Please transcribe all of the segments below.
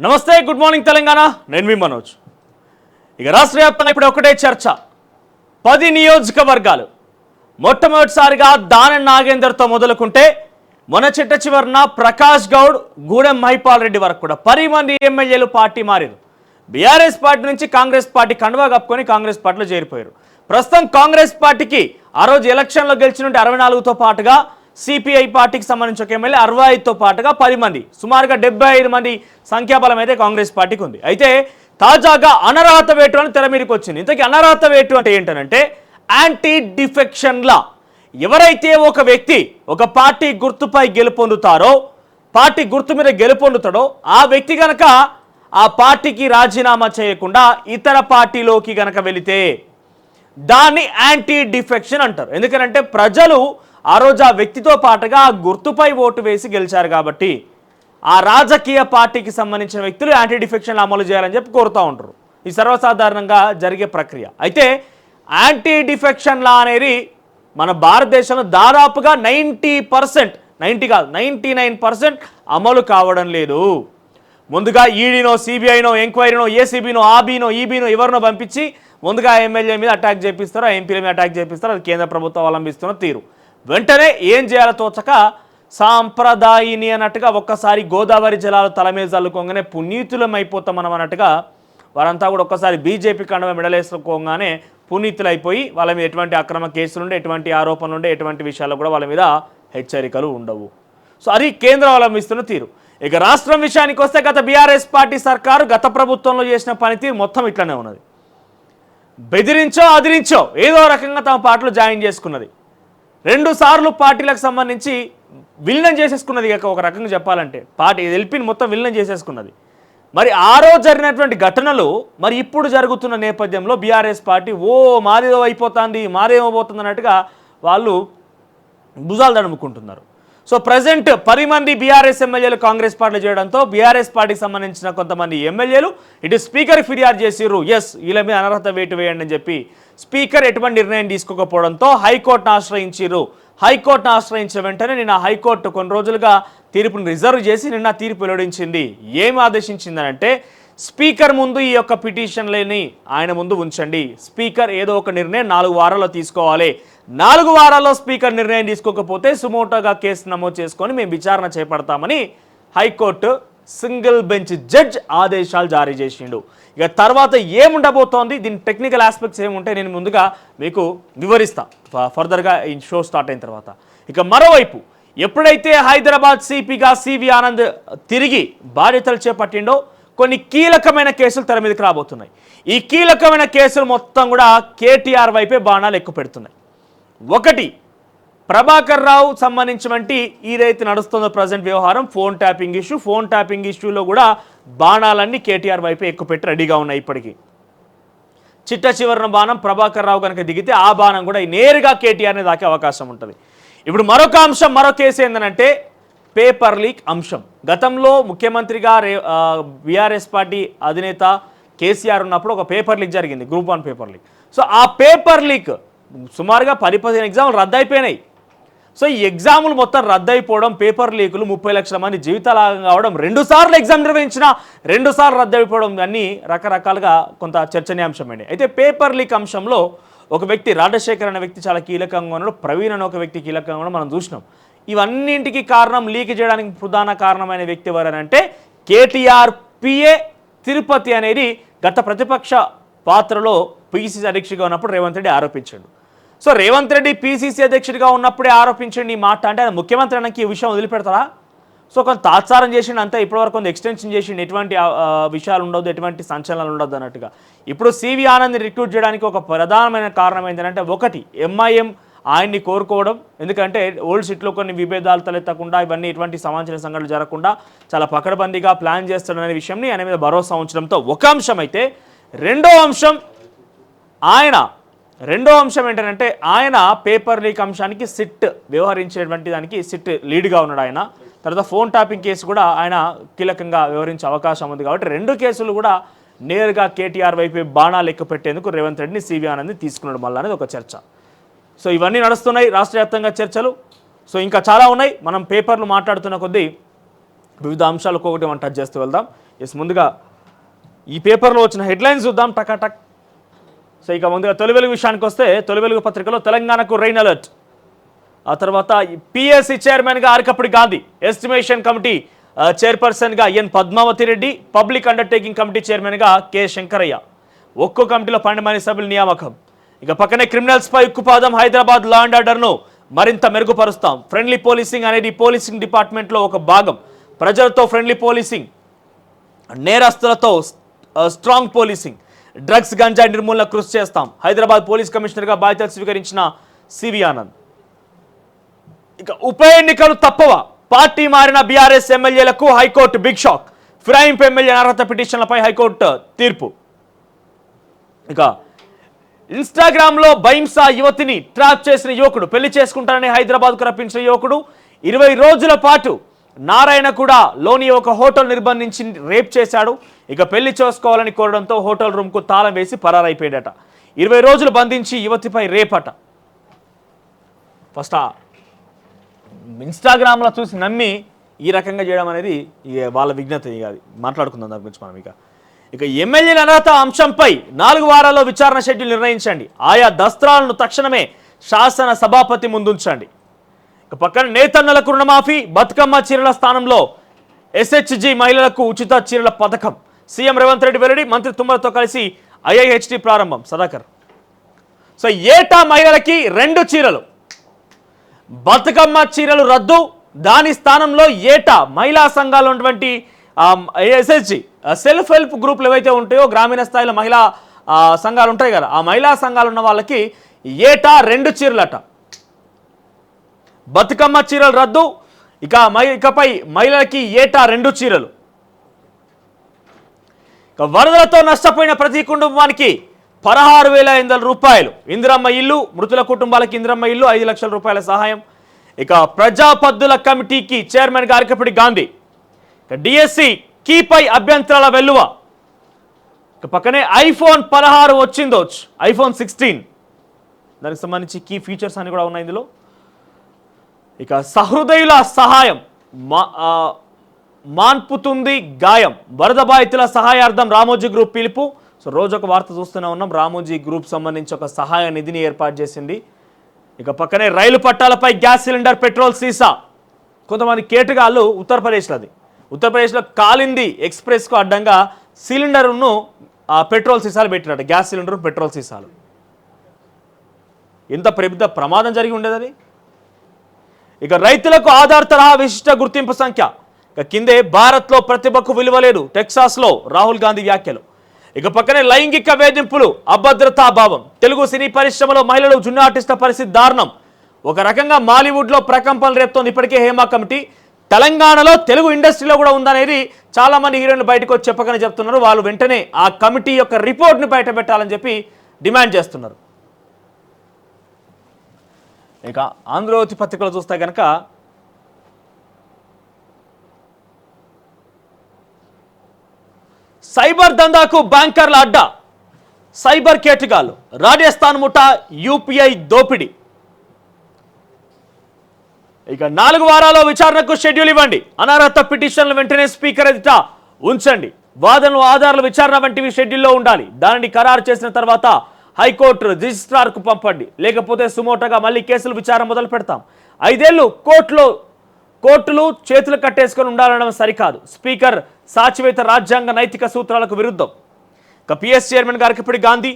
నమస్తే, good morning Telangana. నేను మీ మనోజ్. ఇక రాష్ట్ర వ్యాప్తంగా ఇప్పుడు ఒకటే చర్చ. 10 నియోజకవర్గాలు మొట్టమొదటిసారిగా దానం నాగేందర్తో మొదలుకుంటే మొన్న చిట్ట చివరన ప్రకాష్ గౌడ్, గూడెం మహిపాల్ రెడ్డి వరకు కూడా 10 మంది ఎమ్మెల్యేలు పార్టీ మారారు. బీఆర్ఎస్ పార్టీ నుంచి కాంగ్రెస్ పార్టీ కండువా కప్పుకొని కాంగ్రెస్ పార్టీలో చేరిపోయారు. ప్రస్తుతం కాంగ్రెస్ పార్టీకి ఆ రోజు ఎలక్షన్లో గెలిచిన 64తో పాటుగా సిపిఐ పార్టీకి సంబంధించిన ఒక ఎమ్మెల్యే 65తో పాటుగా 10 మంది, సుమారుగా 75 మంది సంఖ్యాబలం అయితే కాంగ్రెస్ పార్టీకి ఉంది. అయితే తాజాగా అనర్హత వేటు అని తెర మీదకి వచ్చింది. ఇంతకీ అనర్హత వేటు అంటే ఏంటంటే యాంటీ డిఫెక్షన్ లా. ఎవరైతే ఒక వ్యక్తి ఒక పార్టీ గుర్తుపై గెలుపొందుతారో, పార్టీ గుర్తు మీద గెలుపొందుతాడో ఆ వ్యక్తి గనక ఆ పార్టీకి రాజీనామా చేయకుండా ఇతర పార్టీలోకి గనక వెళితే దాన్ని యాంటీ డిఫెక్షన్ అంటారు. ఎందుకంటే ప్రజలు ఆ రోజు ఆ వ్యక్తితో పాటుగా ఆ గుర్తుపై ఓటు వేసి గెలిచారు కాబట్టి ఆ రాజకీయ పార్టీకి సంబంధించిన వ్యక్తులు యాంటీ డిఫెక్షన్ అమలు చేయాలని చెప్పి కోరుతూ ఉంటారు. ఇది సర్వసాధారణంగా జరిగే ప్రక్రియ. అయితే యాంటీ డిఫెక్షన్ లా అనేది మన భారతదేశంలో దాదాపుగా 90%, 90 కాదు 99% అమలు కావడం లేదు. ముందుగా ఈడీనో, సిబిఐనో, ఎంక్వైరీనో, ఏసీబీనో, ఆబీనో, ఈబీనో ఎవరినో పంపించి ముందుగా ఎమ్మెల్యే మీద అటాక్ చేపిస్తారు, ఎంపీల మీద అటాక్ చేపిస్తారు. అది కేంద్ర ప్రభుత్వం అవలంబిస్తున్న తీరు. వెంటనే ఏం చేయాలో తోచక సాంప్రదాయిని అన్నట్టుగా ఒక్కసారి గోదావరి జలాలు తల మీద చల్లుకోగానే పునీతులం అయిపోతాం మనం అన్నట్టుగా వారంతా కూడా ఒక్కసారి బీజేపీ కండవ మెడలేసుకోగానే పునీతులైపోయి వాళ్ళ మీద ఎటువంటి అక్రమ కేసులుండే, ఎటువంటి ఆరోపణలు ఉండే, ఎటువంటి విషయాల్లో కూడా వాళ్ళ మీద హెచ్చరికలు ఉండవు. సో అది కేంద్రం అవలంబిస్తున్న తీరు. ఇక రాష్ట్రం విషయానికి వస్తే గత బీఆర్ఎస్ పార్టీ సర్కారు గత ప్రభుత్వంలో చేసిన పనితీరు మొత్తం ఇట్లనే ఉన్నది. బెదిరించో అదిరించో ఏదో రకంగా తమ పార్టీలో జాయిన్ చేసుకున్నది. 2 సార్లు పార్టీలకు సంబంధించి విలీనం చేసేసుకున్నది. ఇక ఒక రకంగా చెప్పాలంటే పార్టీ ఎల్పీని మొత్తం విలీనం చేసేసుకున్నది. మరి ఆ రోజు జరిగినటువంటి ఘటనలు మరి ఇప్పుడు జరుగుతున్న నేపథ్యంలో బీఆర్ఎస్ పార్టీ మాదేదో అయిపోతుంది, మాదేమోపోతుంది అన్నట్టుగా వాళ్ళు భుజాలు తడుముకుంటున్నారు. సో ప్రజెంట్ 10 మంది బీఆర్ఎస్ ఎమ్మెల్యేలు కాంగ్రెస్ పార్టీలో చేయడంతో బీఆర్ఎస్ పార్టీకి సంబంధించిన కొంతమంది ఎమ్మెల్యేలు ఇటు స్పీకర్ ఫిర్యాదు చేసిర్రు. వీళ్ళ మీద అనర్హత వేటు వేయండి అని చెప్పి స్పీకర్ ఎటువంటి నిర్ణయం తీసుకోకపోవడంతో హైకోర్టును ఆశ్రయించారు. హైకోర్టును ఆశ్రయించిన వెంటనే నిన్న హైకోర్టు కొన్ని రోజులుగా తీర్పును రిజర్వ్ చేసి నిన్న తీర్పు వెల్లడించింది. ఏమి ఆదేశించిందనంటే స్పీకర్ ముందు ఈ యొక్క పిటిషన్లని ఆయన ముందు ఉంచండి. స్పీకర్ ఏదో ఒక నిర్ణయం 4 వారాల్లో తీసుకోవాలి. 4 వారాల్లో స్పీకర్ నిర్ణయం తీసుకోకపోతే సుమోటోగా కేసు నమోదు చేసుకొని మేము విచారణ చేపడతామని హైకోర్టు సింగిల్ బెంచ్ జడ్జ్ ఆదేశాలు జారీ చేసిండు. ఇక తర్వాత ఏముండబోతోంది, దీని టెక్నికల్ ఆస్పెక్ట్స్ ఏముంటే నేను ముందుగా మీకు వివరిస్తా ఫర్దర్గా ఈ షో స్టార్ట్ అయిన తర్వాత. ఇక మరోవైపు ఎప్పుడైతే హైదరాబాద్ సిపిగా సివి ఆనంద్ తిరిగి బాధ్యతలు చేపట్టిండో కొన్ని కీలకమైన కేసులు తెర మీదకి రాబోతున్నాయి. ఈ కీలకమైన కేసులు మొత్తం కూడా కేటీఆర్ వైపే బాణాలు ఎక్కువ పెడుతున్నాయి. ఒకటి, ప్రభాకర్ రావు సంబంధించినటువంటి ఏదైతే నడుస్తుందో ప్రజెంట్ వ్యవహారం phone tapping issue. Phone tapping ఇష్యూలో కూడా బాణాలన్నీ కేటీఆర్ వైపే ఎక్కువ పెట్టి రెడీగా ఉన్నాయి. ఇప్పటికీ చిట్ట చివరిన బాణం ప్రభాకర్ రావు కనుక దిగితే ఆ బాణం కూడా నేరుగా కేటీఆర్ని దాకే అవకాశం ఉంటుంది. ఇప్పుడు మరొక అంశం, మరో కేసు ఏంటంటే పేపర్ లీక్ అంశం. గతంలో ముఖ్యమంత్రిగా బీఆర్ఎస్ పార్టీ అధినేత కేసీఆర్ ఉన్నప్పుడు ఒక పేపర్ లీక్ జరిగింది, గ్రూప్ 1 పేపర్ లీక్. సో ఆ పేపర్ లీక్ సుమారుగా 10-15 ఎగ్జామ్లు రద్దయిపోయినాయి. సో ఈ ఎగ్జాములు మొత్తం రద్దయిపోవడం, పేపర్ లీకులు 30 లక్షల మంది జీవితాలు కావడం, 2 సార్లు ఎగ్జామ్ నిర్వహించిన 2 సార్లు రద్దయిపోవడం అన్నీ రకరకాలుగా కొంత చర్చనీయాంశమైంది. అయితే పేపర్ లీక్ అంశంలో ఒక వ్యక్తి రాజశేఖర్ అనే వ్యక్తి చాలా కీలకంగా ఉన్నాడు, ప్రవీణ్ అనే ఒక వ్యక్తి కీలకంగా ఉన్నాడు, మనం చూసినాం. ఇవన్నింటికి కారణం, లీక్ చేయడానికి ప్రధాన కారణమైన వ్యక్తి ఎవరనంటే కేటీఆర్ పిఏ తిరుపతి అనేది గత ప్రతిపక్ష పాత్రలో పిసిసి అధ్యక్షుడిగా ఉన్నప్పుడు రేవంత్ రెడ్డి ఆరోపించాడు. సో రేవంత్ రెడ్డి పిసిసి అధ్యక్షుడిగా ఉన్నప్పుడే ఆరోపించండి ఈ మాట అంటే ఆయన ముఖ్యమంత్రి అనకి ఈ విషయం వదిలిపెడతారా? సో కొంత తాత్సారం చేసిండు అంతా, ఇప్పటివరకు కొంత ఎక్స్టెన్షన్ చేసిండు, ఎటువంటి విషయాలు ఉండదు, ఎటువంటి సంచలనాలు ఉండదు అన్నట్టుగా. ఇప్పుడు సివి ఆనంద్ని రిక్రూట్ చేయడానికి ఒక ప్రధానమైన కారణం ఏంటంటే ఒకటి, ఎంఐఎం ఆయన్ని కోరుకోవడం. ఎందుకంటే ఓల్డ్ సిటీలో కొన్ని విభేదాలు తలెత్తకుండా, ఇవన్నీ ఎటువంటి సమాచార సంఘటనలు జరగకుండా చాలా పకడ్బందీగా ప్లాన్ చేస్తాడనే విషయంని ఆయన మీద భరోసా ఉంచడంతో ఒక అంశం. అయితే రెండో అంశం ఏంటంటే ఆయన పేపర్ లీక్ అంశానికి సిట్ వ్యవహరించేటువంటి దానికి సిట్ లీడ్గా ఉన్నాడు ఆయన. తర్వాత ఫోన్ ట్యాపింగ్ కేసు కూడా ఆయన కీలకంగా వ్యవహరించే అవకాశం ఉంది. కాబట్టి 2 కేసులు కూడా నేరుగా కేటీఆర్ వైపు బాణాలు ఎక్కువ పెట్టేందుకు రేవంత్ రెడ్డిని సివి ఆనంద్ని తీసుకున్నాడు మళ్ళీ అనేది ఒక చర్చ. సో ఇవన్నీ నడుస్తున్నాయి రాష్ట్ర వ్యాప్తంగా చర్చలు. సో ఇంకా చాలా ఉన్నాయి. మనం పేపర్లు మాట్లాడుతున్న కొద్దీ వివిధ అంశాలు ఒక్కొక్కటి మనం టచ్ చేస్తూ వెళ్దాం. ముందుగా ఈ పేపర్లో వచ్చిన హెడ్లైన్స్ చూద్దాం టకాటక్. సో ఇక ముందుగా తొలి వెలుగు విషయానికి వస్తే, తొలి వెలుగు పత్రికలో తెలంగాణకు రెయిన్ అలర్ట్. ఆ తర్వాత పిఎస్సి చైర్మన్గా అరకప్పటి గాంధీ, ఎస్టిమేషన్ కమిటీ చైర్పర్సన్గా N Padmavathi Reddy, public undertaking committee చైర్మన్గా కె శంకరయ్య. ఒక్కో కమిటీలో 12 మంది సభ్యుల నియామకం. ఇక పక్కనే క్రిమినల్స్పై ఉక్కుపాదం, హైదరాబాద్ లా అండ్ ఆర్డర్ను మరింత మెరుగుపరుస్తాం. ఫ్రెండ్లీ పోలీసింగ్ అనేది పోలీసింగ్ డిపార్ట్మెంట్లో ఒక భాగం. ప్రజలతో ఫ్రెండ్లీ పోలీసింగ్, నేరస్తులతో స్ట్రాంగ్ పోలీసింగ్, డ్రగ్స్ గంజాయి నిర్మూలన కృషి చేస్తాం. హైదరాబాద్ పోలీస్ కమిషనర్గా బాధ్యతలు స్వీకరించిన సివి ఆనంద్. ఇక ఉప ఎన్నికలు తప్పవా? పార్టీ మారిన బీఆర్ఎస్ ఎమ్మెల్యేలకు హైకోర్టు బిగ్ షాక్. ఫిరాయింపు ఎమ్మెల్యే అర్హత పిటిషన్లపై హైకోర్టు తీర్పు. ఇక ఇన్స్టాగ్రామ్లో బైంసా యువతిని ట్రాప్ చేసిన యువకుడు, పెళ్లి చేసుకుంటానని హైదరాబాద్కు రప్పించిన యువకుడు 20 రోజుల పాటు నారాయణ కూడా లోని ఒక హోటల్ నిర్బంధించి రేప్ చేశాడు. ఇక పెళ్లి చేసుకోవాలని కోరడంతో హోటల్ రూమ్కు తాళం వేసి పరారైపోయాడట. 20 రోజులు బంధించి యువతిపై రేపట. ఫస్ట్ ఇన్స్టాగ్రామ్లో చూసి నమ్మి ఈ రకంగా చేయడం అనేది వాళ్ళ విజ్ఞత. ఇక అది మాట్లాడుకుందాం దాని గురించి మనం. ఇక ఎమ్మెల్యేల అర్హత అంశంపై 4 వారాల్లో విచారణ షెడ్యూల్ నిర్ణయించండి. ఆయా దస్త్రాలను తక్షణమే శాసన సభాపతి ముందుంచండి. ఇక పక్కన నేతన్నలకు రుణమాఫీ, బతుకమ్మ చీరల స్థానంలో ఎస్హెచ్జి మహిళలకు ఉచిత చీరల పథకం. సీఎం రేవంత్ రెడ్డి వెల్లడి, మంత్రి తుమ్మలతో కలిసి ఐఐహెచ్టి ప్రారంభం. సదాకర్. సో ఏటా మహిళలకి 2 చీరలు, బతుకమ్మ చీరలు రద్దు. దాని స్థానంలో ఏటా మహిళా సంఘాలు ఉన్నటువంటి ఎస్హెచ్జి సెల్ఫ్ హెల్ప్ గ్రూపులు ఏవైతే ఉంటాయో, గ్రామీణ స్థాయిలో మహిళా సంఘాలు ఉంటాయి కదా, ఆ మహిళా సంఘాలు ఉన్న వాళ్ళకి ఏటా 2 చీరలట. బతుకమ్మ చీరలు రద్దు. ఇకపై మహిళలకి ఏటా 2 చీరలు. ఇక వరదలతో నష్టపోయిన ప్రతి కుటుంబానికి 16,500 రూపాయలు. ఇందిరమ్మ ఇల్లు, మృతుల కుటుంబాలకి ఇందిరమ్మ ఇల్లు 5 లక్షల రూపాయల సహాయం. ఇక ప్రజాపద్దుల కమిటీకి చైర్మన్గా అరకప్పటి గాంధీ. ఇక డిఎస్సి కీపై అభ్యంతరాల వెల్లువ. ఇక పక్కనే ఐఫోన్ 16 వచ్చిందో, ఐఫోన్ 16 దానికి సంబంధించి కీ ఫీచర్స్ అన్ని కూడా ఉన్నాయి ఇందులో. ఇక సహృదయుల సహాయం మాన్పుతుంది గాయం. వరద బాధితుల సహాయార్థం రామోజీ గ్రూప్ పిలుపు. సో రోజు ఒక వార్త చూస్తూనే ఉన్నాం. రామోజీ గ్రూప్ సంబంధించి ఒక సహాయ నిధిని ఏర్పాటు చేసింది. ఇక పక్కనే రైలు పట్టాలపై గ్యాస్ సిలిండర్, పెట్రోల్ సీసా. కొంతమంది కేటుగాళ్ళు ఉత్తరప్రదేశ్లో కాలింది ఎక్స్ప్రెస్కు అడ్డంగా సిలిండర్ను పెట్రోల్ సీసాలు పెట్టినట్టు. గ్యాస్ సిలిండర్, పెట్రోల్ సీసాలు. ఎంత పెద్ద ప్రమాదం జరిగి ఉండేది అది. ఇక రైతులకు ఆధార్ తరహా విశిష్ట గుర్తింపు సంఖ్య. ఇక కిందే భారత్లో ప్రతిభకు విలువ లేదు, టెక్సాస్లో రాహుల్ గాంధీ వ్యాఖ్యలు. ఇక పక్కనే లైంగిక వేధింపులు, అభద్రతా భావం. తెలుగు సినీ పరిశ్రమలో మహిళలు, జూనియర్ ఆర్టిస్టుల పరిస్థితి దారుణం. ఒక రకంగా మాలీవుడ్లో ప్రకంపనలు రేపుతోంది ఇప్పటికే హేమా కమిటీ. తెలంగాణలో తెలుగు ఇండస్ట్రీలో కూడా ఉందనేది చాలా మంది హీరోయిన్లు బయటకు వచ్చి చెప్పకనే చెప్తున్నారు. వాళ్ళు వెంటనే ఆ కమిటీ యొక్క రిపోర్ట్ని బయట పెట్టాలని చెప్పి డిమాండ్ చేస్తున్నారు. ఇక ఆంధ్రజ్యోతి పత్రికలో చూస్తే కనుక సైబర్ దందాకు బ్యాంకర్ల అడ్డా, సైబర్ కేటుగాలు, రాజస్థాన్ ముఠా యూపీఐ దోపిడీ. ఇక 4 వారాల్లో విచారణకు షెడ్యూల్ ఇవ్వండి. అనర్హత పిటిషన్లు వెంటనే స్పీకర్ ఎదుట ఉంచండి. వాదనలు, ఆధారాల విచారణ వంటివి షెడ్యూల్లో ఉండాలి. దానిని ఖరారు చేసిన తర్వాత హైకోర్టు రిజిస్ట్రార్కు పంపండి. లేకపోతే సుమోటోగా మళ్ళీ కేసులు విచారణ మొదలు పెడతాం. 5 ఏళ్లు కోర్టులు చేతులు కట్టేసుకొని ఉండాలనడం సరికాదు. స్పీకర్ సాచివేత రాజ్యాంగ నైతిక సూత్రాలకు విరుద్ధం. ఇక పిఎస్ చైర్మన్గా అరకప్పటి గాంధీ.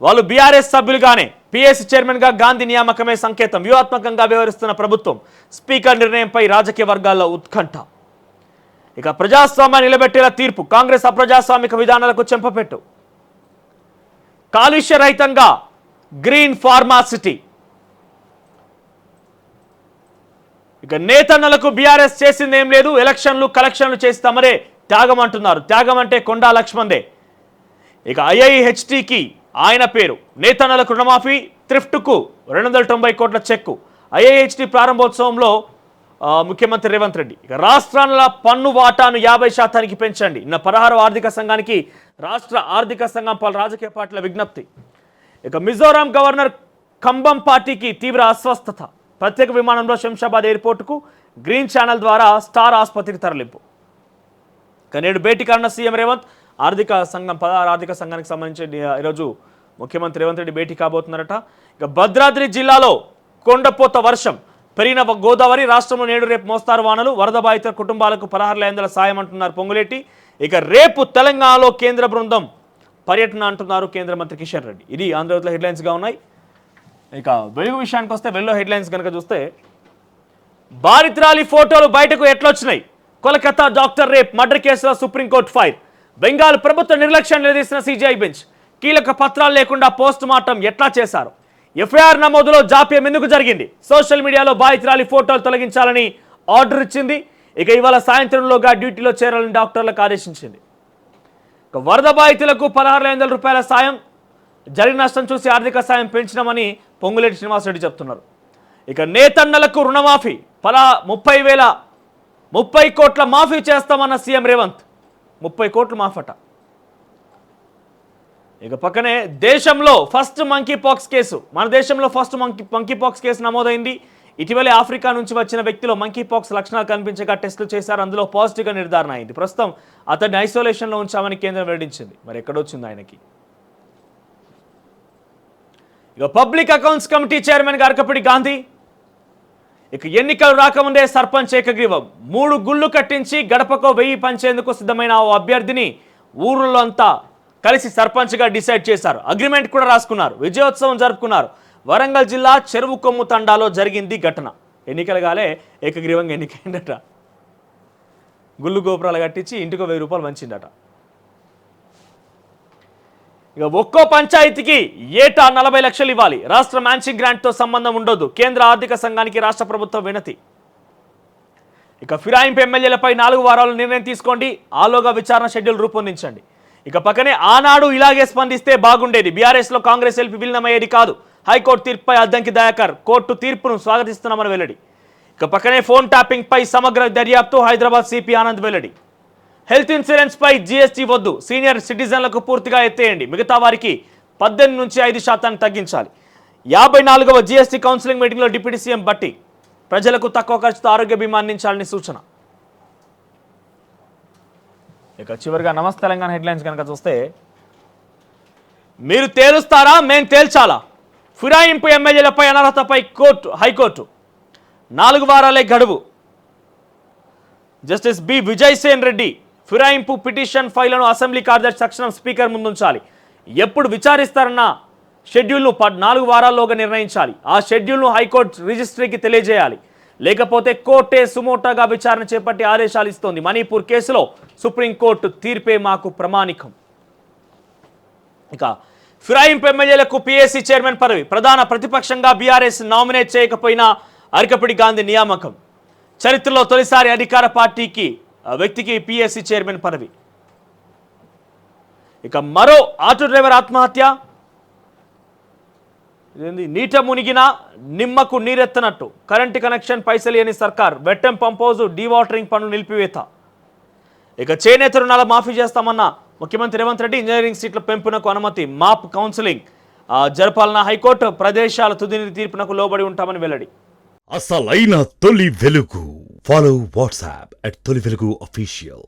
వాళ్ళు బీఆర్ఎస్ సభ్యులుగానే పిఎస్ చైర్మన్గా గాంధీ నియామకమే సంకేతం. వ్యూహాత్మకంగా వ్యవహరిస్తున్న ప్రభుత్వం. స్పీకర్ నిర్ణయంపై రాజకీయ వర్గాల్లో ఉత్కంఠ. ఇక ప్రజాస్వామ్యాన్ని నిలబెట్టేలా తీర్పు. కాంగ్రెస్ అప్రజాస్వామిక విధానాలకు చెంపపెట్టు. కాలుష్య రహితంగా గ్రీన్ ఫార్మాసిటీ. ఇక నేతన్నలకు బీఆర్ఎస్ చేసింది ఏం లేదు, ఎలక్షన్లు కలెక్షన్లు చేసి తమరే త్యాగం అంటున్నారు. త్యాగం అంటే కొండా లక్ష్మణ్దే. ఇక ఐఐహెచ్టికి ఆయన పేరు. నేతన్నలకు రుణమాఫీ, థ్రిఫ్ట్కు 290 కోట్ల చెక్కు. ఐఐహెచ్టి ప్రారంభోత్సవంలో ముఖ్యమంత్రి రేవంత్ రెడ్డి. ఇక రాష్ట్రాల పన్ను వాటాను 50% పెంచండి. నిన్న 16వ ఆర్థిక సంఘానికి రాష్ట్ర ఆర్థిక సంఘం పలు రాజకీయ పార్టీల విజ్ఞప్తి. ఇక మిజోరాం గవర్నర్ కంబం పార్టీకి తీవ్ర అస్వస్థత. ప్రత్యేక విమానంలో శంషాబాద్ ఎయిర్పోర్టుకు గ్రీన్ ఛానల్ ద్వారా స్టార్ ఆసుపత్రికి తరలింపు. నేడు భేటీ కానున్న సీఎం రేవంత్ ఆర్థిక సంఘం 16 ఆర్థిక సంఘానికి సంబంధించి ఈరోజు ముఖ్యమంత్రి రేవంత్ రెడ్డి భేటీ కాబోతున్నారట. ఇక భద్రాద్రి జిల్లాలో కొండపోత వర్షం పెరిగిన గోదావరి, రాష్ట్రంలో నేడు రేపు మోస్తారు వానలు, వరద బాధిత కుటుంబాలకు 16,000 సాయం అంటున్నారు పొంగులేటి. ఇక రేపు తెలంగాణలో కేంద్ర బృందం పర్యటన అంటున్నారు కేంద్ర మంత్రి కిషన్ రెడ్డి. ఇది ఆంధ్రజ్యోతిలో హెడ్లైన్స్గా ఉన్నాయి. ఇక వెలుగు విషయానికి వస్తే వెల్లో హెడ్లైన్స్ కనుక చూస్తే బాధితురాలి ఫోటోలు బయటకు ఎట్లొచ్చినాయి, కోల్కతా డాక్టర్ రేప్ మర్డర్ కేసులో సుప్రీంకోర్టు ఫైర్, బెంగాల్ ప్రభుత్వ నిర్లక్ష్యం నిలదీసిన సిజిఐ బెంచ్, కీలక పత్రాలు లేకుండా పోస్ట్ మార్టం ఎట్లా చేశారు, ఎఫ్ఐఆర్ నమోదులో జాప్యం ఎందుకు జరిగింది, సోషల్ మీడియాలో బాధితురాలి ఫోటోలు తొలగించాలని ఆర్డర్ ఇచ్చింది. ఇక ఇవాళ సాయంత్రంలోగా డ్యూటీలో చేరాలని డాక్టర్లకు ఆదేశించింది. ఇక వరద బాధితులకు 16,000 రూపాయల సాయం, జరిగిన నష్టం చూసి ఆర్థిక సాయం పెంచినామని పొంగులేటి శ్రీనివాసరెడ్డి చెప్తున్నారు. ఇక నేతన్నలకు రుణమాఫీ 30 కోట్ల మాఫీ చేస్తామన్న సీఎం రేవంత్. 30 కోట్లు మాఫట. ఇక పక్కనే దేశంలో ఫస్ట్ మంకీ పాక్స్ కేసు, మన దేశంలో ఫస్ట్ మంకీ పాక్స్ కేసు నమోదైంది. ఇటీవలే ఆఫ్రికా నుంచి వచ్చిన వ్యక్తిలో మంకీ పాక్స్ లక్షణాలు కనిపించగా టెస్టులు చేశారు. అందులో పాజిటివ్గా నిర్ధారణ అయింది. ప్రస్తుతం అతన్ని ఐసోలేషన్లో ఉంచామని కేంద్రం వెల్లడించింది. మరి ఎక్కడొచ్చింది ఆయనకి? ఇక పబ్లిక్ అకౌంట్స్ కమిటీ చైర్మన్గా అరకపూడి గాంధీ. ఇక ఎన్నికలు రాకముందే సర్పంచ్ ఏకగ్రీవం, 3 గుళ్ళు కట్టించి గడపకో 1000 పంచేందుకు సిద్ధమైన ఓ అభ్యర్థిని ఊరులో అంతా కలిసి సర్పంచ్గా డిసైడ్ చేశారు. అగ్రిమెంట్ కూడా రాసుకున్నారు. విజయోత్సవం జరుపుకున్నారు. వరంగల్ జిల్లా చెరువు కొమ్ము తండాలో జరిగింది ఘటన. ఎన్నికలు కాలే ఏకగ్రీవంగా ఎన్నికైందట. గుళ్ళు గోపురాలు కట్టించి ఇంటికి 1000 రూపాయలు పంచిందట. ఇక ఒక్కో పంచాయతీకి ఏటా 40 లక్షలు ఇవ్వాలి, రాష్ట్ర మ్యాచింగ్ గ్రాంట్తో సంబంధం ఉండొద్దు, కేంద్ర ఆర్థిక సంఘానికి రాష్ట్ర ప్రభుత్వం వినతి. ఇక ఫిరాయింపు ఎమ్మెల్యేలపై 4 వారాలు నిర్ణయం తీసుకోండి, ఆలోగా విచారణ షెడ్యూల్ రూపొందించండి. ఇక పక్కనే ఆనాడు ఇలాగే స్పందిస్తే బాగుండేది, బీఆర్ఎస్లో కాంగ్రెస్ ఎల్పీ విలీనమయ్యేది కాదు, హైకోర్టు తీర్పుపై అద్దంకి దయాకర్ కోర్టు తీర్పును స్వాగతిస్తున్నామని వెల్లడి. ఇక పక్కనే ఫోన్ ట్యాపింగ్ పై సమగ్ర దర్యాప్తు, హైదరాబాద్ సిపి ఆనంద్ వెల్లడి. హెల్త్ ఇన్సూరెన్స్ పై జీఎస్టీ వద్దు, సీనియర్ సిటిజన్లకు పూర్తిగా ఎత్తేయండి, మిగతా వారికి 18 నుంచి 5% తగ్గించాలి. 54వ జీఎస్టీ కౌన్సిలింగ్ మీటింగ్లో డిప్యూటీ సీఎం బట్టి ప్రజలకు తక్కువ ఖర్చుతో ఆరోగ్య బీమా అందించాలని సూచన. ఇక చివరిగా నమస్తే తెలంగాణ హెడ్లైన్స్ కనుక చూస్తే మీరు తేలుస్తారా మేం తేల్చాలా, ఫిరాయింపు ఎమ్మెల్యేలపై అనర్హతపై హైకోర్టు 4 వారాలే గడువు. జస్టిస్ బి విజయసేన్ రెడ్డి ఫిరాయింపు పిటిషన్ ఫైళ్లను అసెంబ్లీ కార్యదర్శి తక్షణం స్పీకర్ ముందుంచాలి, ఎప్పుడు విచారిస్తారన్న షెడ్యూల్ను 4 వారాల్లోగా నిర్ణయించాలి, ఆ షెడ్యూల్ను హైకోర్టు రిజిస్ట్రీకి తెలియజేయాలి, లేకపోతే కోర్టే సుమోటాగా విచారణ చేపట్టి ఆదేశాలు ఇస్తోంది. మణిపూర్ కేసులో సుప్రీంకోర్టు తీర్పే మాకు ప్రమాణికం. ఇక ఫిరాయింపు ఎమ్మెల్యేలకు పిఎస్సి చైర్మన్ పదవి, ప్రధాన ప్రతిపక్షంగా బీఆర్ఎస్ నామినేట్ చేయకపోయినా అరకపూడి గాంధీ నియామకం, చరిత్రలో తొలిసారి అధికార పార్టీకి వ్యక్తికి పిఎస్సి చైర్మన్ పదవి. ఇక మరో ఆటో డ్రైవర్ ఆత్మహత్య, నీట మునిగిన నిమ్మకు నీరెత్తనట్టు, కరెంటు కనెక్షన్ పైసలేని సర్కార్, వెట్టెం పంప్ హౌస్ డీవాటరింగ్ పనులు నిలిపివేత. ఇక చేనేత రుణాల మాఫీ చేస్తామన్న ముఖ్యమంత్రి రేవంత్ రెడ్డి, ఇంజనీరింగ్ సీట్ల పెంపునకు అనుమతి, మాప్ కౌన్సిలింగ్ జరపాలన్న హైకోర్టు, ప్రదేశాల తుది తీర్పునకు లోబడి ఉంటామని వెల్లడి. అసలైన తొలి వెలుగు. ఫాలో వాట్సాప్ @తొలి వెలుగు official.